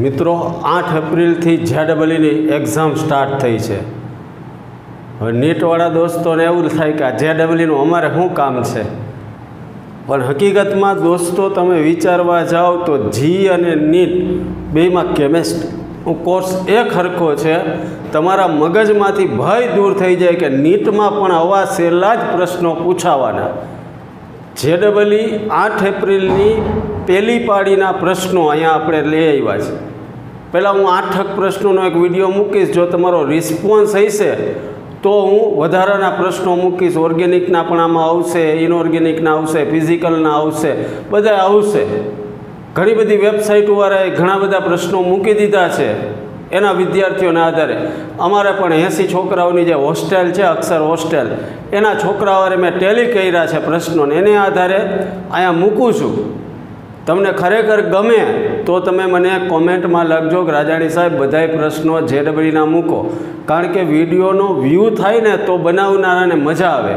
મિત્રો 8 એપ્રિલથી JEEની exam start થઈ છે। હવે નીટવાળા દોસ્તોને એવું થાય કે આ JEEનું અમારે શું કામ છે, પણ હકીકતમાં દોસ્તો તમે વિચારવા જાઓ તો જી અને નીટ બેમાં કેમેસ્ટ્રી કોર્સ એક હરખો છે। તમારા મગજમાંથી ભય દૂર થઈ જાય કે નીટમાં પણ આવા સહેલા જ પ્રશ્નો પૂછાવાના। JEE 8 એપ્રિલની પહેલી પાળીના પ્રશ્નો અહીંયા આપણે લઈ આવ્યા છે। પહેલાં હું 8 પ્રશ્નોનો એક વિડીયો મૂકીશ, જો તમારો રિસ્પોન્સ હશે તો હું વધારાના પ્રશ્નો મૂકીશ। ઓર્ગેનિકના પણ આમાં આવશે, ઇનઓર્ગેનિકના આવશે, ફિઝિકલના આવશે, બધા આવશે। ઘણી બધી વેબસાઇટવાળાએ ઘણા બધા પ્રશ્નો મૂકી દીધા છે એના વિદ્યાર્થીઓના આધારે। અમારે પણ 80 છોકરાઓની જે હોસ્ટેલ છે, અક્ષર હોસ્ટેલ, એના છોકરાઓએ મેં ટેલી કર્યા છે પ્રશ્નોને, એને આધારે અહીંયા મૂકું છું। તમને ખરેખર ગમે તો તમે મને કોમેન્ટમાં લખજો કે રાજાણી સાહેબ બધાય પ્રશ્નો JEEના મૂકો, કારણ કે વિડીયોનો વ્યૂ થાય ને તો બનાવનારાને મજા આવે।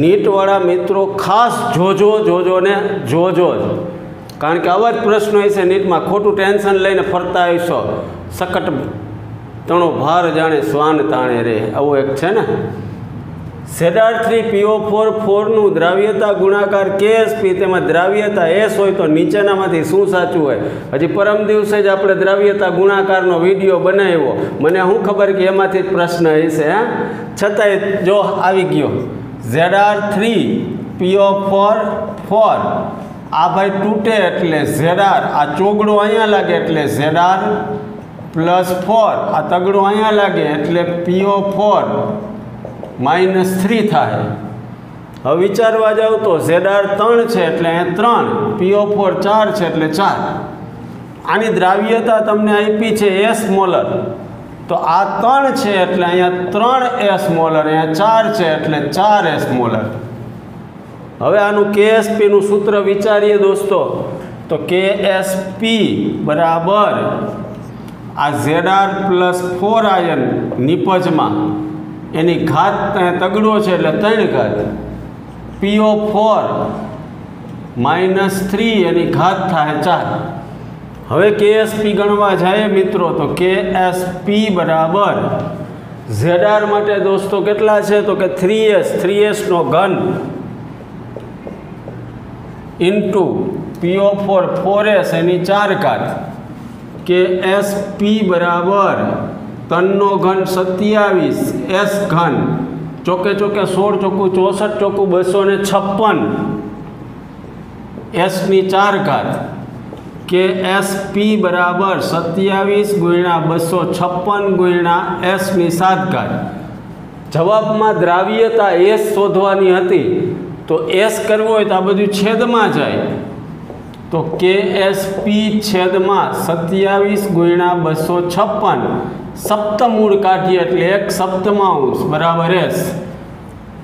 નીટવાળા મિત્રો ખાસ જોજો ને જોજો જ, કારણ કે આવા જ પ્રશ્નો હશે નીટમાં, ખોટું ટેન્શન લઈને ફરતા હશો। સકટ તણો ભાર જાણે શ્વાન તાણે રે, આવું એક છે ને। ZR3PO4 4નું દ્રાવ્યતા ગુણાકાર KSP, તેમાં દ્રાવ્યતા S હોય તો નીચેનામાંથી શું સાચું હોય? હજી પરમ દિવસે જ આપણે દ્રાવ્યતા ગુણાકારનો વિડીયો બનાવ્યો, મને શું ખબર કે એમાંથી જ પ્રશ્ન હશે। છતાંય જો આવી ગયો ZR3PO4 4, આ ભાઈ તૂટે એટલે ZR, આ ચોગડો અહીંયા લાગે એટલે ZR+4, આ તગડો અહીંયા લાગે એટલે PO4 -3 થાય। હવે વિચારવા જાવ તો ZR 3 છે એટલે અહીંયા 3, PO4 4 છે એટલે 4। આની દ્રાવ્યતા તમને આપી છે S મોલર, તો આ 3 છે એટલે અહીંયા 3S મોલર, અહીંયા 4 છે એટલે 4S મોલર। હવે આનું KSPનું સૂત્ર વિચારીએ દોસ્તો, તો KSP બરાબર આ ZR+4 આયન નિપજમાં એની ઘાત તગડો છે એટલે 3 ઘાત, PO4 -3 એની ઘાત થાય 4। હવે KSP ગણવા જાય મિત્રો તો KSP બરાબર ZR માટે દોસ્તો કેટલા છે તો કે 3S નો ઘન ઇન્ટુ PO4 4S એની 4 ઘાત, KSP બરાબર 3 નો ઘન 27, S ઘન ચોકે 16 ચોકું 64 ચોકું 256, S ની 4 ઘાત, KSP બરાબર 27 × 256 × S ની 7 ઘાત। જવાબમાં દ્રાવ્યતા S શોધવાની હતી, તો S કરવો હોય તો આ બધું છેદમાં જાય, તો KSP છેદમાં 27 × 256, સપ્તમૂળ કાઢીએ એટલે 1 સપ્તમાંશ બરાબર S।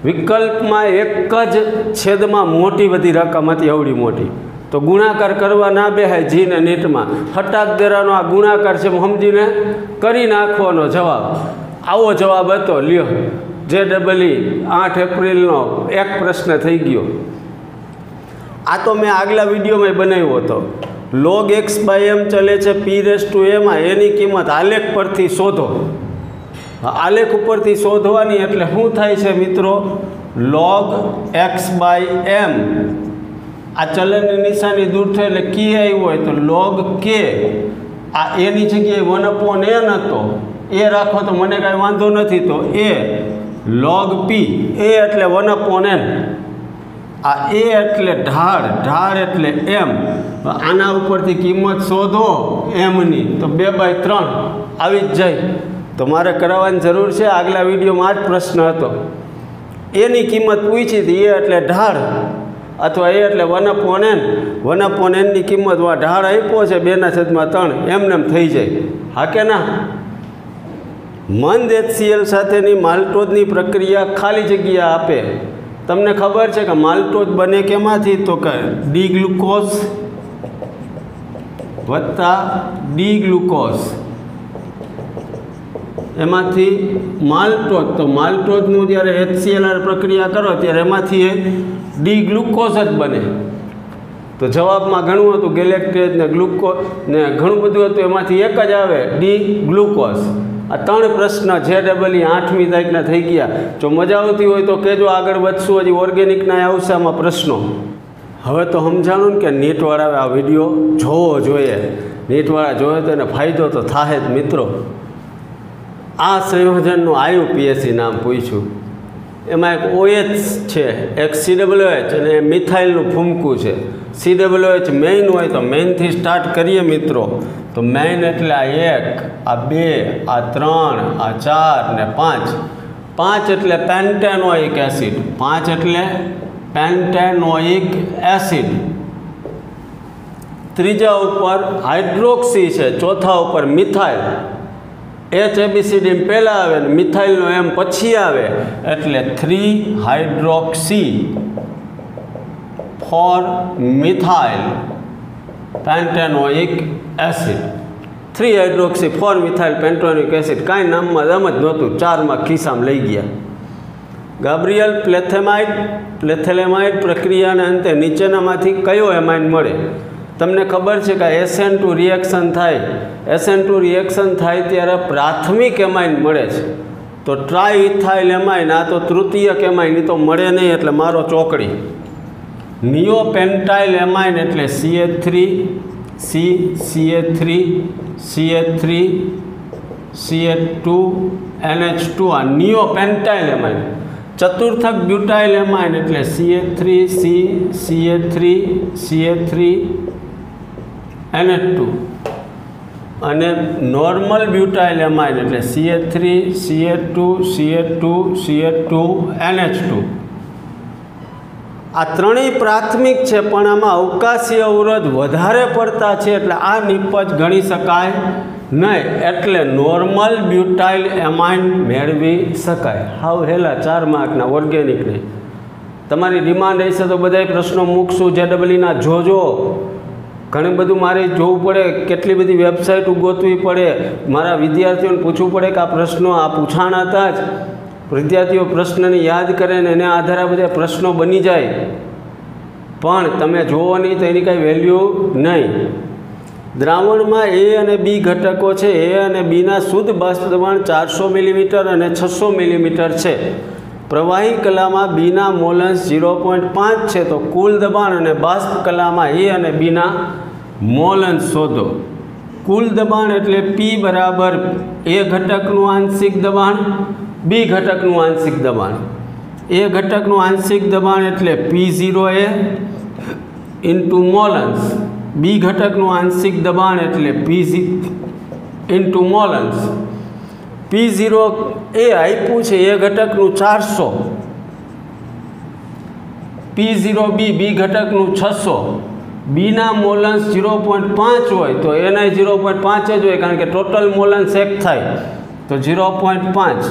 વિકલ્પમાં એક જ છેદમાં મોટી બધી રકમ હતી, એવડી મોટી, તો ગુણાકાર કરવા ના બેહાય જી ને નીટમાં, હટાક દેરાનો આ ગુણાકાર છે સમજીને કરી નાખવાનો જવાબ। આવો જવાબ હતો, લ્યો JEE 8 એપ્રિલનો એક પ્રશ્ન થઈ ગયો। આ તો મેં આગલા વિડીયોમાં બનાવ્યો હતો, log x/m ચલે છે p⁻m, એની કિંમત આલેખ પરથી શોધો। આલેખ ઉપરથી શોધવાની એટલે શું થાય છે મિત્રો, log x/m, આ ચલનની નિશાની દૂર થઈ એટલે કી આવ્યું હોય તો log k, આ એની જગ્યાએ 1/n હતો, એ રાખો તો મને કાંઈ વાંધો નથી, તો a log p, a એટલે 1/n, આ a એટલે ઢાળ એટલે m, આના ઉપરથી કિંમત શોધો mની તો 2/3 આવી જ જાય। તો મારે કરાવવાની જરૂર છે, આગલા વિડીયોમાં આ જ પ્રશ્ન હતો, એની કિંમત પૂછી હતી, a એટલે ઢાળ અથવા a એટલે 1/n, 1/n ની કિંમત ઢાળ આપ્યો છે 2/3, એમને થઈ જાય, હા કે ના? મંદ HCl સાથેની માલ્ટોઝની પ્રક્રિયા ખાલી જગ્યા આપે। તમને ખબર છે કે માલ્ટોઝ બને કેમાંથી, તો કે ડી ગ્લુકોઝ વત્તા ડી ગ્લુકોઝ, એમાંથી માલ્ટોઝ, તો માલ્ટોઝનું જ્યારે HCl પ્રક્રિયા કરો ત્યારે એમાંથી ડી ગ્લુકોઝ જ બને। તો જવાબમાં ઘણું હતું, ગેલેક્ટેજ ને ગ્લુકોઝ ને ઘણું બધું હતું, એમાંથી એક જ આવે ડી ગ્લુકોઝ. આ 3 પ્રશ્ન JEE 8મી તારીખના થઈ ગયા. જો મજા આવતી હોય તો કહેજો, આગળ વધશું, હજી ઓર્ગેનિકના આવશે આમાં પ્રશ્નો. હવે તો સમજાણું ને કે નીટવાળા આ વિડીયો જોવો જોઈએ. નીટવાળા જોવે તો એને ફાયદો તો થાય જ મિત્રો. આ સંયોજનનું IUPAC નામ પૂછ્યું. એમાં એક OH છે, એક COOH અને મિથાઇલનું ફૂમકું છે. COOH મેઇન હોય તો મેઇનથી સ્ટાર્ટ કરીએ મિત્રો. તો મેઇન એટલે આ 1, આ 2, આ 3, આ 4 ને 5. 5 એટલે પેન્ટેનોઇક એસિડ. 5 એટલે પેન્ટેનોઇક એસિડ. ત્રીજા ઉપર હાઇડ્રોક્સી છે, ચોથા ઉપર મિથાઇલ. HABCD પહેલાં આવે ને મિથાઇલનો M પછી આવે, એટલે 3 hydroxy 4 methyl pentanoic acid. 3 hydroxy 4 methyl pentanoic acid. કાંઈ નામમાં દમ જ નહોતું, 4 ખિસ્સામાં લઈ ગયા. ગાબ્રિયલ પ્લેથેલેમાઇડ પ્રક્રિયાને અંતે નીચેનામાંથી કયો એમાઇન મળે? તમને ખબર છે કે SN2 રિએક્શન થાય, SN2 રિએક્શન થાય ત્યારે પ્રાથમિક એમાઇન મળે છે. તો ટ્રાઇથાઇલ એમાઇન, આ તો તૃતીયક એમાઇન, એ તો મળે નહીં, એટલે મારો ચોકડી. નિયોપેન્ટાઇલ એમાઇન એટલે CH3 C CH3 CH3 CH2 NH2, આ નિયોપેન્ટાઇલ એમાઇન. ચતુર્થક બ્યુટાઇલ એમાઇન એટલે CH3 C CH3 CH3 NH2, અને નોર્મલ બ્યુટાઇલ એમાઇન એટલે CH3 CH2 CH2 CH2 NH2. આ ત્રણેય પ્રાથમિક છે, પણ આમાં અવકાશી અવરોધ વધારે પડતા છે, એટલે આ નિપજ ગણી શકાય નહીં. એટલે નોર્મલ બ્યુટાઇલ એમાઇન મેળવી શકાય. હાવ હેલા 4 માર્કના ઓર્ગેનિકને. તમારી ડિમાન્ડ હશે તો બધાય પ્રશ્નો મૂકશું. JEE જોજો. ઘણું બધું મારે જોવું પડે, કેટલી બધી વેબસાઇટ ગોતવી પડે, મારા વિદ્યાર્થીઓને પૂછવું પડે કે આ પ્રશ્નો આ પૂછાણા હતા જ. વિદ્યાર્થીઓ પ્રશ્નને યાદ કરે ને એને આધારે બધા પ્રશ્નો બની જાય, પણ તમે જોવો નહીં તો એની કાંઈ વેલ્યુ નહીં. દ્રાવણમાં A અને B ઘટકો છે. A અને Bના શુદ્ધ બાષ્પ દબાણ 400 મિલીમીટર અને 600 મિલીમીટર છે. પ્રવાહી કલામાં Bના મોલન્સ 0.5 છે. તો કુલ દબાણ અને બાષ્પ કલામાં A અને Bના મોલન્સ શોધો. કુલ દબાણ એટલે P બરાબર A ઘટકનું આંશિક દબાણ, B ઘટકનું આંશિક દબાણ. A ઘટકનું આંશિક દબાણ એટલે P0A ઇન્ટુ મોલન્સ. B ઘટકનું આંશિક દબાણ એટલે P0 ઇન્ટુ મોલન્સ. P0 એ આપ્યું છે A ઘટકનું 400, P0B B ઘટકનું 600. બીના મોલન્સ 0.5 હોય તો એના 0.5 જ હોય, કારણ કે ટોટલ મોલન્સ 1 થાય તો 0.5.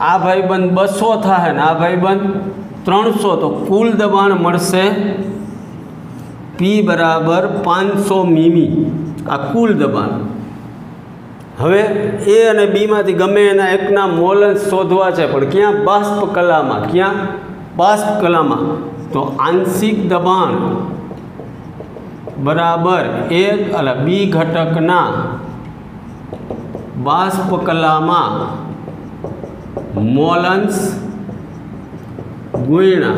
આ ભાઈબંધ 200 થાય ને આ ભાઈબંધ 300, તો કુલ દબાણ મળશે P બરાબર 500 મીમી. આ કુલ દબાણ. હવે A અને Bમાંથી ગમે એના એકના મોલન્સ શોધવા છે, પણ ક્યાં? બાષ્પ કલામાં. ક્યાં? બાષ્પ કલામાં. તો આંશિક દબાણ બરાબર B ઘટકના બાષ્પ કલામાં મોલન્સ ગુણ્યા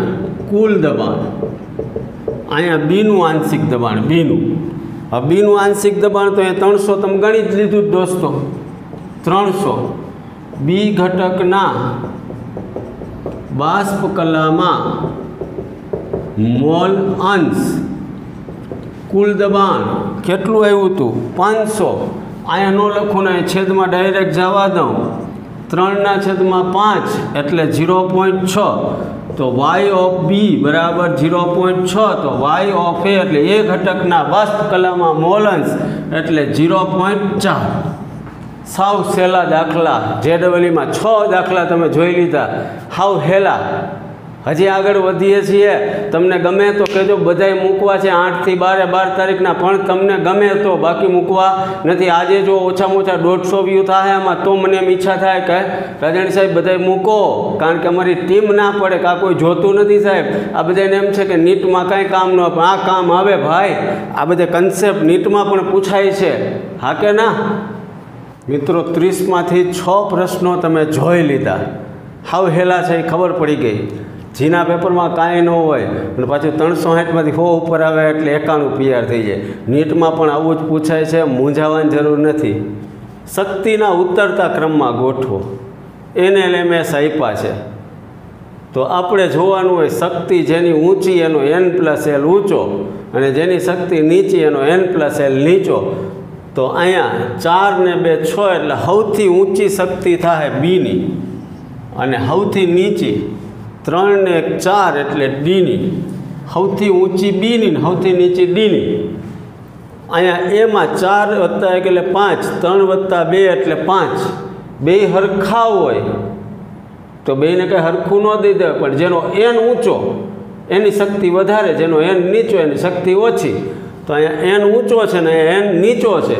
કુલ દબાણ. અહીંયા બીનું આંશિક દબાણ, બીનું. હવે બીનું આંશિક દબાણ તો અહીંયા 300 તમે ગણી જ લીધું દોસ્તો. 300 B ઘટકના બાષ્પ કલામાં મોલ અંશ કુલ દબાણ કેટલું આવ્યું હતું? 500. અહીંયા ન લખું ને, છેદમાં ડાયરેક્ટ જવા દઉં. 3/5 એટલે 0.6. તો y ઓફ B બરાબર 0.6. તો y ઓફ A એટલે A ઘટકના બાષ્પ કલામાં મોલન્સ એટલે 0.4. સાવ સહેલા દાખલા. JEE માં 6 દાખલા તમે જોઈ લીધા. હાવ હેલા. હજી આગળ વધીએ છીએ, તમને ગમે તો કહેજો, બધાય મૂકવા છે 8 થી 12 તારીખના, પણ તમને ગમે તો, બાકી મૂકવા નથી. આજે જો ઓછામાં ઓછા 150 વ્યૂ થાય આમાં, તો મને એમ ઈચ્છા થાય કે રાજાણી સાહેબ બધાય મૂકો, કારણ કે અમારી ટીમ ના પડે કે આ કોઈ જોતું નથી સાહેબ. આ બધાને એમ છે કે નીટમાં કાંઈ કામ ન, પણ આ કામ આવે ભાઈ. આ બધા કન્સેપ્ટ નીટમાં પણ પૂછાય છે, હા કે ના? મિત્રો 30માંથી 6 પ્રશ્નો તમે જોઈ લીધા, હાવ હેલા છે એ ખબર પડી ગઈ. જીના પેપરમાં કાંઈ ન હોય અને પાછું 360માંથી 100 ઉપર આવે એટલે 91 PR થઈ જાય. નીટમાં પણ આવું જ પૂછાય છે, મૂંઝાવાની જરૂર નથી. શક્તિના ઉતરતા ક્રમમાં ગોઠવો, NLMS આપ્યા છે તો આપણે જોવાનું હોય શક્તિ જેની ઊંચી એનો N+L ઊંચો, અને જેની શક્તિ નીચી એનો N+L નીચો. તો અહીંયા 4 ને 2 6 એટલે સૌથી ઊંચી શક્તિ થાય Bની, અને સૌથી નીચી 3 ને 1 4 એટલે Dની. સૌથી ઊંચી Bની ને સૌથી નીચી Dની. અહીંયા એમાં 4 + 1 એટલે 5, 3 + 2 એટલે 5. બે હરખા હોય તો બેને કંઈ હરખું ન દઈ દે, પણ જેનો N ઊંચો એની શક્તિ વધારે, જેનો N નીચો એની શક્તિ ઓછી. તો અહીંયા N ઊંચો છે ને N નીચો છે,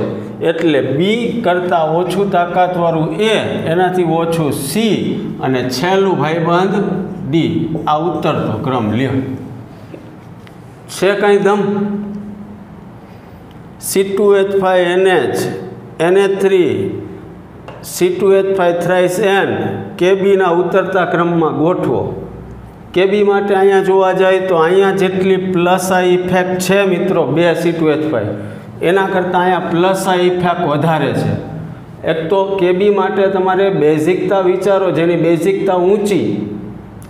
એટલે B કરતાં ઓછું તાકાતવાળું A, એનાથી ઓછું C, અને છેલ્લું ભાઈબંધ D. આ ઉતરતો ક્રમ લ્યો. છે કાંઈ દમ? C2H5NH, NH3, C2H5 thrice N, Kbના ઉતરતા ક્રમમાં ગોઠવો. Kb માટે અહીંયા જોવા જાય તો અહીંયા જેટલી પ્લસ આ ઇફેક્ટ છે મિત્રો 2 C2H5, એના કરતાં અહીંયા પ્લસ આ ઇફેક્ટ વધારે છે. એક તો Kb માટે તમારે બેઝિકતા વિચારો, જેની બેઝિકતા ઊંચી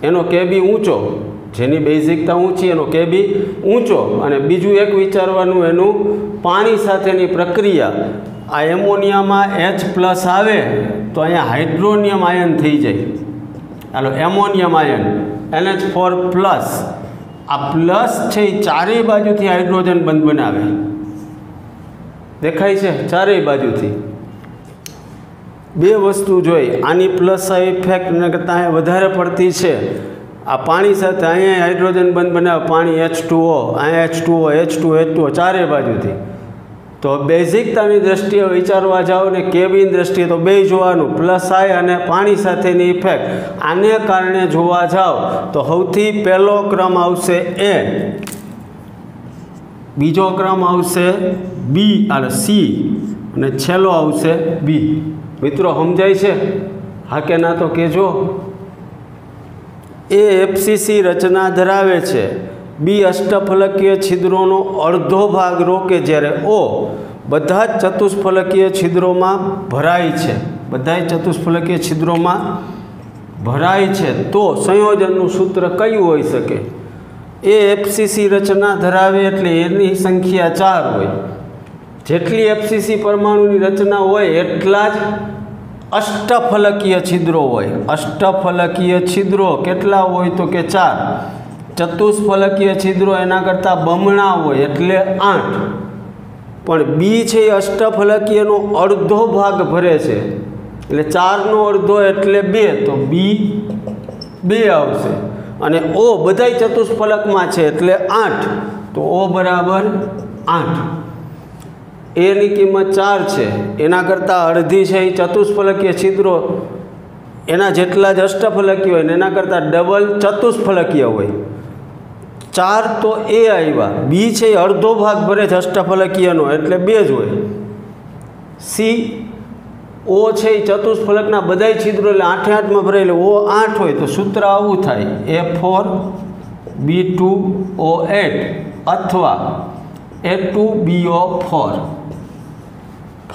એનો Kb ઊંચો, જેની બેઝિકતા ઊંચી એનો Kb ઊંચો. અને બીજું એક વિચારવાનું એનું પાણી સાથેની પ્રક્રિયા. આ એમોનિયામાં H+ આવે તો અહીંયા હાઇડ્રોનિયમ આયન થઈ જાય, હાલો એમોનિયમ આયન NH4+. આ પ્લસ છે એ ચારેય બાજુથી હાઇડ્રોજન બંધ બનાવે, દેખાય છે ચારેય બાજુથી. બે વસ્તુ જોઈ, આની પ્લસ આ ઇફેક્ટ કરતાં વધારે પડતી છે. આ પાણી સાથે અહીંયા હાઇડ્રોજન બંધ બનાવે, પાણી H2O, અહીંયા H2O, H2O, H2O ચારેય બાજુથી. તો બેઝિકતાની દ્રષ્ટિએ વિચારવા જાઓ ને Kbની દ્રષ્ટિએ તો બે જોવાનું, પ્લસ આય અને પાણી સાથેની ઇફેક્ટ. આને કારણે જોવા જાઓ તો સૌથી પહેલો ક્રમ આવશે A, બીજો ક્રમ આવશે B અને C, અને છેલ્લો આવશે B. મિત્રો સમજાય છે? હા કે ના તો કહેજો. A FCC રચના ધરાવે છે, B અષ્ટફલકીય છિદ્રોનો અડધો ભાગ રોકે, જ્યારે O બધા જ ચતુષ્ફલકીય છિદ્રોમાં ભરાય છે, બધા ચતુષ્ફલકીય છિદ્રોમાં ભરાય છે. તો સંયોજનનું સૂત્ર કયું હોઈ શકે? A FCC રચના ધરાવે એટલે એની સંખ્યા 4 હોય. જેટલી FCC પરમાણુની રચના હોય એટલા જ અષ્ટફલકીય છિદ્રો હોય. અષ્ટફલકીય છિદ્રો કેટલા હોય તો કે 4. ચતુષ્ફલકીય છિદ્રો એના કરતાં બમણા હોય એટલે 8. પણ B છે એ અષ્ટફલકીયનો અડધો ભાગ ભરે છે, એટલે 4નો અડધો એટલે 2, તો B 2 આવશે. અને O બધાય ચતુષ્ફલકમાં છે એટલે 8, તો O બરાબર 8. એની કિંમત 4 છે, એના કરતાં અડધી છે એ ચતુષ્ફલકીય છિદ્રો એના જેટલા જ અષ્ટફલકીય હોય ને એના કરતાં ડબલ ચતુષ્ફલકીય હોય. 4 તો A આવ્યા, B છે એ અડધો ભાગ ભરે છે અષ્ટફલકીયનો એટલે 2 જ હોય. C O છે એ ચતુષ્ફલકના બધાય છિદ્રો એટલે 8 8માં ભરે એટલે O 8 હોય. તો સૂત્ર આવું થાય A4B2O8 અથવા A2BO4.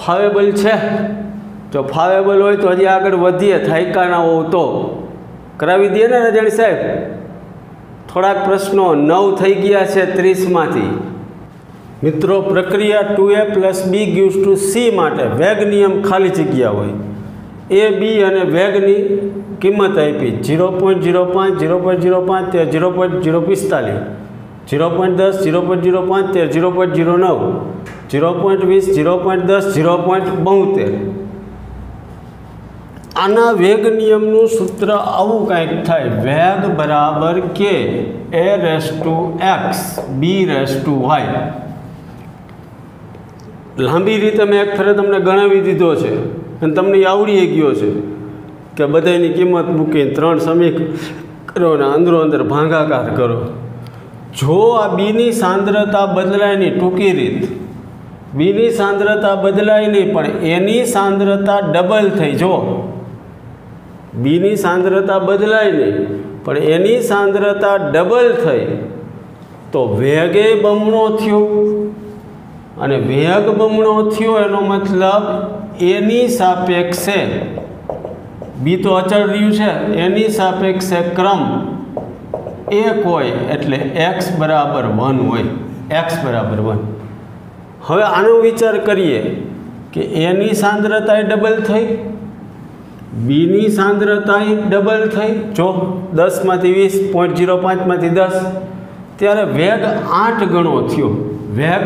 ફાવેબલ છે? જો ફાવેબલ હોય તો હજી આગળ વધીએ, થાયકા ના હોવ તો કરાવી દઈએ ને રજાણી સાહેબ. થોડાક પ્રશ્નો 9 થઈ ગયા છે 30માંથી. મિત્રો પ્રક્રિયા 2A + B = C માટે વેગ નિયમ ખાલી જગ્યા હોય. A, B અને વેગની કિંમત આપી 0.05, 0.05, 0.045, 0.10, 0.05, 0.09, 0.20, 0.10, 0.72. આના વેગ નિયમનું સૂત્ર આવું કંઈક થાય, વેગ બરાબર કે a⁻x b⁻y. લાંબી રીતે મેં એક ફેરે તમને ગણાવી દીધો છે અને તમને આવડી ગયો છે કે બધાની કિંમત મૂકીને 3 સમીકરણોને અંદરો અંદર ભાગાકાર કરો. જો આ બીની સાંદ્રતા બદલાય નહીં, ટૂંકી રીત, બીની સાંદ્રતા બદલાય નહીં પણ એની સાંદ્રતા ડબલ થઈ. જો બીની સાંદ્રતા બદલાય નહીં પણ એની સાંદ્રતા ડબલ થઈ તો વેગે બમણો થયો, અને વેગ બમણો થયો એનો મતલબ એની સાપેક્ષે, બી તો અચળ રહ્યું છે, એની સાપેક્ષે ક્રમ 1 હોય એટલે x બરાબર 1 હોય, x બરાબર 1. હવે આનો વિચાર કરીએ કે એની સાંદ્રતા ડબલ થઈ, બીની સાંદ્રતા ડબલ થઈ. જો 10 માંથી 20, 0.05 માંથી 10, ત્યારે વેગ 8 ગણો થયો. વેગ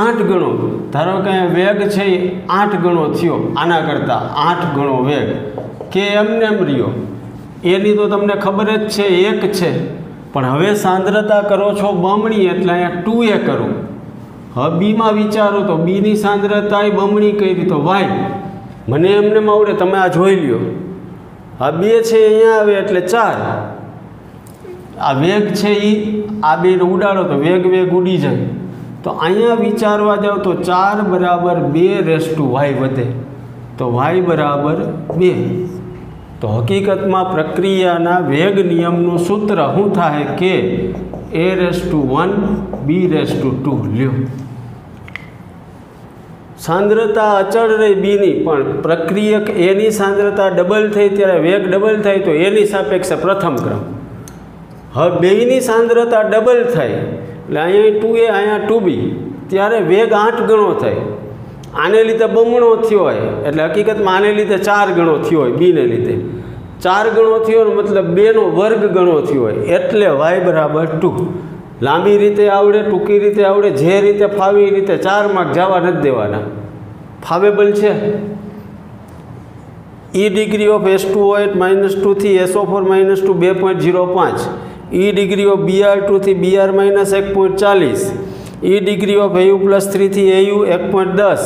8 ગણો, ધારો કે વેગ છે એ 8 ગણો થયો, આના કરતાં 8 ગણો વેગ, કે એમને એમ રહ્યો. એની તો તમને ખબર જ છે 1 છે, પણ હવે સાંદ્રતા કરો છો બમણી એટલે અહીંયા 2a કરું. હવે બીમાં વિચારો તો બીની સાંદ્રતા બમણી કરી તો y, મને એમને આવડે, તમે આ જોઈ લ્યો. આ 2 છે અહીંયા આવે એટલે 4. આ વેગ છે એ આ બે ઉડાડો તો વેગ ઉડી જાય. તો અહીંયા વિચારવા જાઓ તો 4 બરાબર 2y વધે, તો y બરાબર 2. તો હકીકતમાં પ્રક્રિયાના વેગ નિયમનું સૂત્ર શું થાય કે a⁻1 b⁻2. લ્યો, સાંદ્રતા અચળ રહી બીની, પણ પ્રક્રિયક એની સાંદ્રતા ડબલ થઈ ત્યારે વેગ ડબલ થાય તો એની સાપેક્ષે પ્રથમ ક્રમ. હવે બેયની સાંદ્રતા ડબલ થાય એટલે અહીંયા 2a અહીંયા 2b, ત્યારે વેગ 8 ગણો થાય. આને લીધે બમણો થયો હોય એટલે હકીકતમાં આને લીધે 4 ગણો થયો હોય, બીને લીધે 4 ગણો થયો મતલબ 2નો વર્ગ ગણો થયો હોય, એટલે y બરાબર 2. લાંબી રીતે આવડે, ટૂંકી રીતે આવડે, જે રીતે ફાવે એ રીતે 4 માર્ક જવા નથી દેવાના. ફાવેબલ છે. e ડિગ્રી ઓફ S2O8 -2 થી SO4 -2 2.05, e degree of Br2 થી Br -1.40, e degree of Au+3 થી Au 1.10,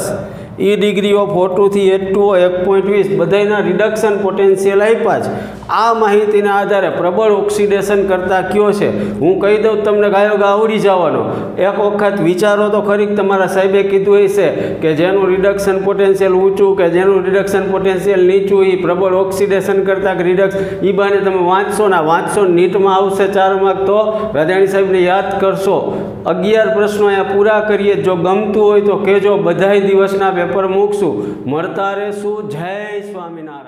e degree of O2 થી H2O 1.20. બધાના રિડક્શન પોટેન્શિયલ આપ્યા છે. આ માહિતીના આધારે પ્રબળ ઓક્સિડેશન કરતા કયો છે હું કહી દઉં, તમને ગાયો આવડી જવાનો. એક વખત વિચારો તો ખરી, તમારા સાહેબે કીધું એ છે કે જેનું રિડક્શન પોટેન્શિયલ ઊંચું કે જેનું રિડક્શન પોટેન્શિયલ નીચું એ પ્રબળ ઓક્સિડેશન કરતા કે રિડક્સ, એ બાને તમે વાંચશો નીટમાં આવશે 4 માર્ક. તો રાજાણી સાહેબને યાદ કરશો. 11 પ્રશ્નો અહીંયા પૂરા કરીએ. જો ગમતું હોય તો કહેજો, બધાય દિવસના પેપર મૂકશું. મળતા રહેશું. જય સ્વામિનારાયણ.